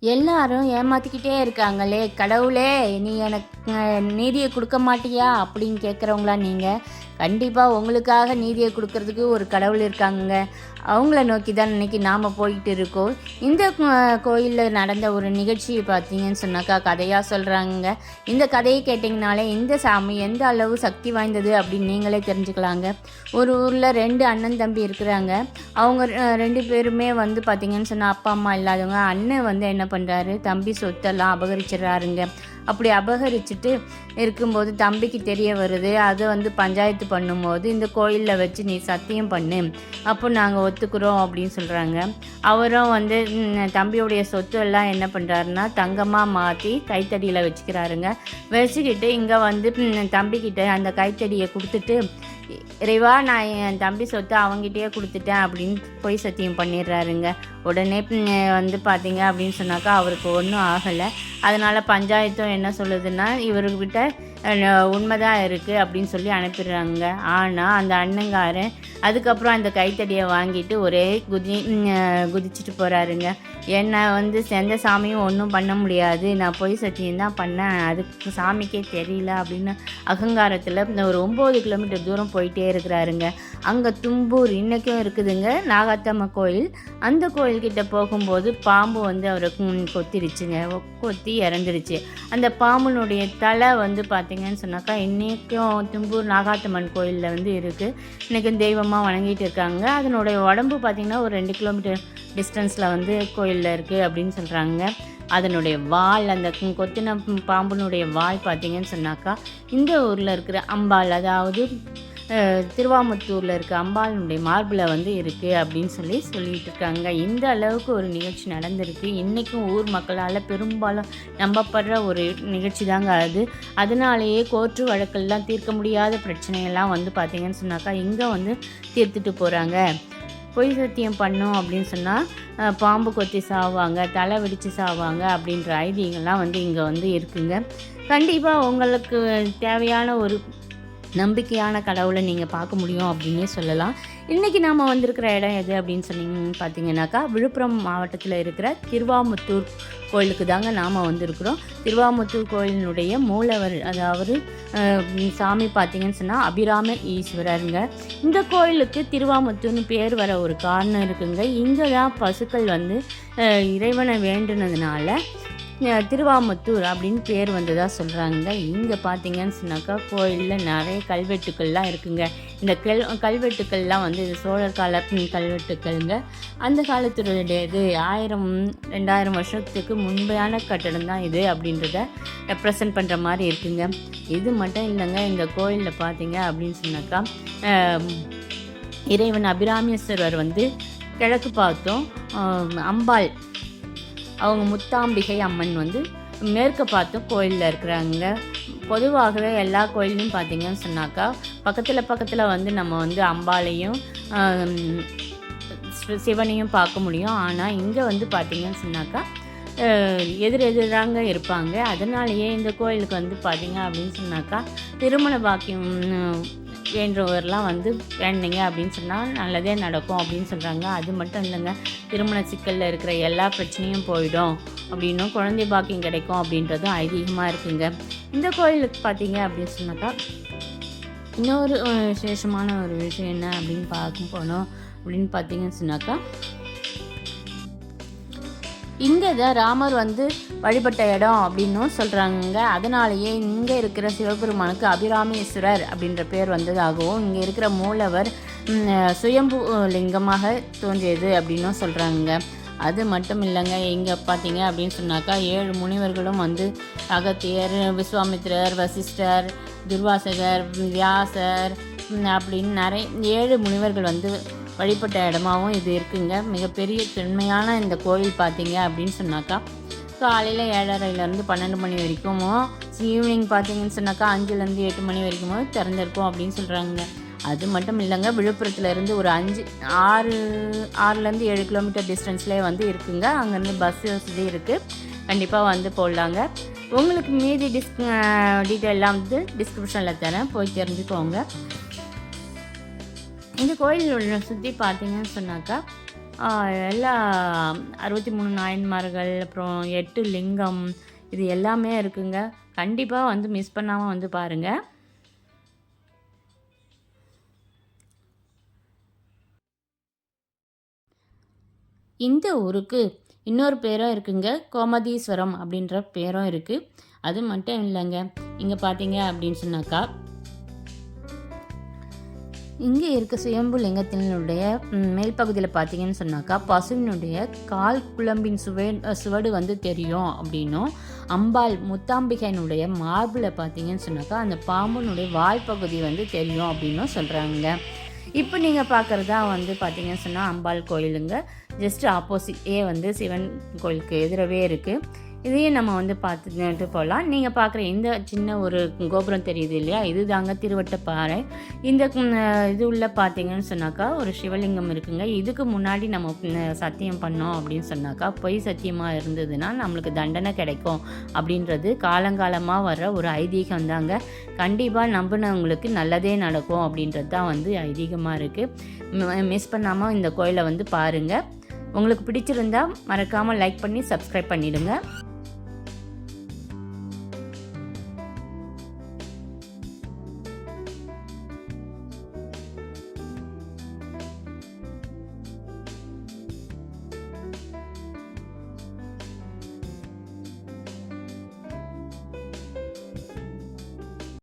எல்லாரும் ஏமாத்திக்கிட்டே இருக்காங்களே கடவுளே, நீ எனக்கு நீதியை கொடுக்க மாட்டியா அப்படின்னு கேட்குறவங்களா நீங்கள்? கண்டிப்பாக உங்களுக்காக நீதியை கொடுக்கறதுக்கு ஒரு கடவுள் இருக்காங்க. அவங்கள நோக்கி தான் இன்றைக்கி நாம் போய்கிட்டு இருக்கோம். இந்த கோயிலில் நடந்த ஒரு நிகழ்ச்சியை பார்த்தீங்கன்னு சொன்னாக்கா கதையாக சொல்கிறாங்க. இந்த கதையை கேட்டிங்கனாலே இந்த சாமி எந்த அளவு சக்தி வாய்ந்தது அப்படின்னு நீங்களே தெரிஞ்சுக்கலாங்க. ஒரு ஊரில் 2 அண்ணன் தம்பி இருக்கிறாங்க. அவங்க 2 பேருமே வந்து பார்த்திங்கன்னு சொன்னால் அப்பா அம்மா இல்லாதவங்க. அண்ணன் வந்து என்ன பண்ணுறாரு, தம்பி சொத்தெல்லாம் அபகரிச்சிடுறாருங்க. அப்படி அபகரிச்சுட்டு இருக்கும்போது தம்பிக்கு தெரிய வருது. அதை வந்து பஞ்சாயத்து பண்ணும்போது இந்த கோயிலில் வச்சு நீ சத்தியம் பண்ணு, அப்போ நாங்கள் ஒத்துக்கிறோம் அப்படின்னு சொல்கிறாங்க. அவரும் வந்து தம்பியோடைய சொத்து எல்லாம் என்ன பண்ணுறாருன்னா தங்கமாக மாற்றி கைத்தடியில் வச்சுக்கிறாருங்க. வச்சுக்கிட்டு இங்கே வந்து தம்பிக்கிட்ட அந்த கைத்தடியை கொடுத்துட்டு, இறைவா நான் என் தம்பி சொத்து அவங்ககிட்டயே கொடுத்துட்டேன் அப்படின்னு பொய் சத்தியம் பண்ணிடுறாருங்க. உடனே வந்து பார்த்தீங்க அப்படின்னு சொன்னாக்கா அவருக்கு ஒன்றும் ஆகலை. அதனால் பஞ்சாயத்தும் என்ன சொல்லுதுன்னா இவர்கிட்ட உண்மைதான் இருக்குது அப்படின்னு சொல்லி அனுப்பிடுறாங்க. ஆனால் அந்த அண்ணங்காரன் அதுக்கப்புறம் அந்த கைத்தடியை வாங்கிட்டு ஒரே குதிச்சுட்டு போகிறாருங்க. என்னை வந்து எந்த சாமியும் ஒன்றும் பண்ண முடியாது, நான் பொய் சத்தியம் தான் பண்ணேன், அதுக்கு சாமிக்கே தெரியல அப்படின்னு அகங்காரத்தில் ஒரு 9 கிலோமீட்டர் தூரம் போயிட்டே இருக்கிறாருங்க. அங்கே தும்பூர் இன்றைக்கும் இருக்குதுங்க, நாகாத்தம்மா கோயில். அந்த கோயில்கிட்ட போகும்போது பாம்பு வந்து அவரை கொத்திருச்சுங்க. கொத்தி இறந்துருச்சு. அந்த பாம்புனுடைய தலை வந்து பார்த்திங்கன்னு சொன்னாக்கா இன்றைக்கும் தும்பூர் நாகாத்தம்மன் கோயிலில் வந்து இருக்குது. இன்றைக்கும் தெய்வமாக வணங்கிட்டு இருக்காங்க. அதனுடைய உடம்பு பார்த்திங்கன்னா ஒரு 2 கிலோமீட்டர் டிஸ்டன்ஸில் வந்து கோயிலில் இருக்குது அப்படின்னு சொல்கிறாங்க. அதனுடைய வால், அந்த கொத்தின பாம்புனுடைய வால் பார்த்திங்கன்னு சொன்னாக்கா இந்த ஊரில் இருக்கிற அம்பாள், அதாவது திருவாமுத்தூரில் இருக்க அம்பாளுடைய மார்பில் வந்து இருக்குது அப்படின்னு சொல்லிட்டு இருக்காங்க. இந்த அளவுக்கு ஒரு நிகழ்ச்சி நடந்திருக்கு. இன்றைக்கும் ஊர் மக்களால் பெரும்பாலும் நம்பப்படுற ஒரு நிகழ்ச்சி தாங்க அது. அதனாலேயே கோர்ட்டு வழக்கெல்லாம் தீர்க்க முடியாத பிரச்சனையெல்லாம் வந்து பார்த்திங்கன்னு சொன்னாக்கா இங்கே வந்து தீர்த்துட்டு போகிறாங்க. பொய் சத்தியம் பண்ணோம் அப்படின்னு சொன்னால் பாம்பு கொத்தி சாவாங்க, தலை வெடித்து சாவாங்க அப்படின்ற ஐதீகம்லாம் வந்து இங்கே வந்து இருக்குங்க. கண்டிப்பாக உங்களுக்கு தேவையான ஒரு நம்பிக்கையான கடவுளை நீங்கள் பார்க்க முடியும் அப்படின்னே சொல்லலாம். இன்றைக்கி நாம் வந்திருக்கிற இடம் எது அப்படின்னு பார்த்தீங்கன்னாக்கா விழுப்புரம் மாவட்டத்தில் இருக்கிற திருவாமுத்தூர் கோயிலுக்கு தாங்க நாம் வந்திருக்கிறோம். திருவாமுத்தூர் கோயிலினுடைய மூலவர், அதாவது சாமி பார்த்திங்கன்னு சொன்னால் அபிராம ஈஸ்வரருங்க. இந்த கோயிலுக்கு திருவாமுத்தூர்னு பேர் வர ஒரு காரணம் இருக்குங்க. இங்கே தான் பசுக்கள் வந்து இறைவனை வேண்டுனதுனால திருவாமுத்தூர் அப்படின்னு பேர் வந்ததாக சொல்கிறாங்க. இங்கே பார்த்தீங்கன்னு சொன்னாக்கா கோயிலில் நிறைய கல்வெட்டுக்கள்லாம் இருக்குங்க. இந்த கல்வெட்டுக்கள்லாம் வந்து இது சோழர் கால கல்வெட்டுக்கள்ங்க. அந்த காலத்துடையது 1000-2000 வருஷத்துக்கு முன்பான கட்டடம் தான் இது அப்படின்றத ரெப்ரசன்ட் பண்ணுற மாதிரி இருக்குங்க. இது மட்டும் இல்லைங்க, இந்த கோயிலில் பார்த்தீங்க அப்படின்னு சொன்னாக்கா இறைவன் அபிராமேஸ்வரர் வந்து கிழக்கு பார்த்தோம், அம்பாள் அவங்க முத்தாம்பிகை அம்மன் வந்து மேற்கு பார்த்தும் கோயிலில் இருக்கிறாங்க. பொதுவாகவே எல்லா கோயிலையும் பார்த்திங்கன்னு சொன்னாக்கா பக்கத்தில் வந்து நம்ம வந்து அம்பாளையும் சிவனையும் பார்க்க முடியும். ஆனால் இங்கே வந்து பார்த்திங்கன்னு சொன்னாக்கா எதிரெதிராங்க இருப்பாங்க. அதனாலேயே இந்த கோயிலுக்கு வந்து பார்த்திங்க அப்படின்னு சொன்னாக்கா திருமண பாக்கியம் வேண்டவர்லாம் வந்து வேண்டிங்க அப்படின்னு சொன்னால் நல்லதே நடக்கும் அப்படின்னு சொல்கிறாங்க. அது மட்டும் இல்லைங்க, திருமண சிக்கலில் இருக்கிற எல்லா பிரச்சனையும் போயிடும் அப்படின்னும் குழந்தை பாக்கியம் கிடைக்கும் அப்படின்றதும் ஐதீகமாக இருக்குங்க. இந்த கோயிலுக்கு பார்த்தீங்க அப்படின்னு சொன்னாக்கா இன்னொரு விசேஷமான ஒரு விஷயம் என்ன அப்படின்னு பார்க்க போனோம் அப்படின்னு பார்த்தீங்கன்னு சொன்னாக்கா இங்கே தான் ராமர் வந்து வழிபட்ட இடம் அப்படின்னும் சொல்கிறாங்க. அதனாலேயே இங்கே இருக்கிற சிவபெருமானுக்கு அபிராமேஸ்வரர் அப்படின்ற பேர் வந்ததாகவும் இங்கே இருக்கிற மூலவர் சுயம்பு லிங்கமாக தோன்றியது அப்படின்னும் சொல்கிறாங்க. அது மட்டும் இல்லைங்க, இங்கே பார்த்தீங்க அப்படின்னு சொன்னாக்கா 7 முனிவர்களும் வந்து அகத்தியர், விஸ்வாமித்திரர், வசிஷ்டர், துர்வாசகர், வியாசர் அப்படின்னு நிறைய 7 முனிவர்கள் வந்து வழிபட்ட இடமாகவும் இது இருக்குங்க. மிகப்பெரிய தொன்மையான இந்த கோயில் பார்த்தீங்க அப்படின்னு சொன்னாக்கா காலையில் 7:30 12 மணி வரைக்கும், ஈவினிங் பார்த்தீங்கன்னு சொன்னாக்கா 5 8 மணி வரைக்கும் திறந்திருக்கும் அப்படின்னு சொல்கிறாங்க. அது மட்டும் இல்லைங்க, விழுப்புரத்துலேருந்து ஒரு 6 கிலோமீட்டர் டிஸ்டன்ஸ்லேயே வந்து இருக்குங்க. அங்கேருந்து பஸ் வசதி இருக்குது, கண்டிப்பாக வந்து போடலாங்க. உங்களுக்கு மீதி டீட்டெயிலாம் வந்து டிஸ்கிரிப்ஷனில் தரேன், போய் தெரிஞ்சுக்கோங்க. இந்த கோயில் சுற்றி பார்த்தீங்கன்னு சொன்னாக்கா எல்லா 63 நாயன்மார்கள், அப்புறம் 8 லிங்கம், இது எல்லாமே இருக்குங்க. கண்டிப்பாக வந்து மிஸ் பண்ணாமல் வந்து பாருங்கள். இந்த ஊருக்கு இன்னொரு பேரும் இருக்குங்க, கோமதீஸ்வரம் அப்படின்ற பேரும் இருக்குது. அது மட்டும் இல்லைங்க, இங்கே பார்த்தீங்க அப்படின்னு சொன்னாக்கா, இங்கே இருக்க சுயம்பு லிங்கத்தினுடைய மேல் பகுதியில் பார்த்தீங்கன்னு சொன்னாக்கா, பசுவினுடைய கால் குழம்பின் சுவடு வந்து தெரியும் அப்படின்னும், அம்பாள் முத்தாம்பிகையினுடைய மார்பில் பார்த்தீங்கன்னு சொன்னாக்கா அந்த பாம்புனுடைய வால் பகுதி வந்து தெரியும் அப்படின்னும் சொல்கிறாங்க. இப்போ நீங்கள் பார்க்குறதா வந்து பார்த்தீங்கன்னு சொன்னால் அம்பாள் கோயிலுங்க. ஜஸ்ட் ஆப்போசிட்டே வந்து சிவன் கோயிலுக்கு எதிரவே இருக்குது. இதையும் நம்ம வந்து பார்த்துட்டு போகலாம். நீங்கள் பார்க்குற இந்த சின்ன ஒரு கோபுரம் தெரியுது இல்லையா, இது தாங்க திருவட்டப்பாறை. இந்த இது உள்ள பார்த்தீங்கன்னு சொன்னாக்கா ஒரு சிவலிங்கம் இருக்குங்க. இதுக்கு முன்னாடி நம்ம சத்தியம் பண்ணோம் அப்படின்னு சொன்னாக்கா, பொய் சத்தியமாக இருந்ததுன்னா நம்மளுக்கு தண்டனை கிடைக்கும் அப்படின்றது காலங்காலமாக வர்ற ஒரு ஐதீகம் தாங்க. கண்டிப்பாக நம்பினவங்களுக்கு நல்லதே நடக்கும் அப்படின்றது தான் வந்து ஐதீகமாக இருக்குது. மிஸ் பண்ணாமல் இந்த கோயிலை வந்து பாருங்கள். உங்களுக்கு பிடிச்சிருந்தா மறக்காமல் லைக் பண்ணி சப்ஸ்கிரைப் பண்ணிவிடுங்க.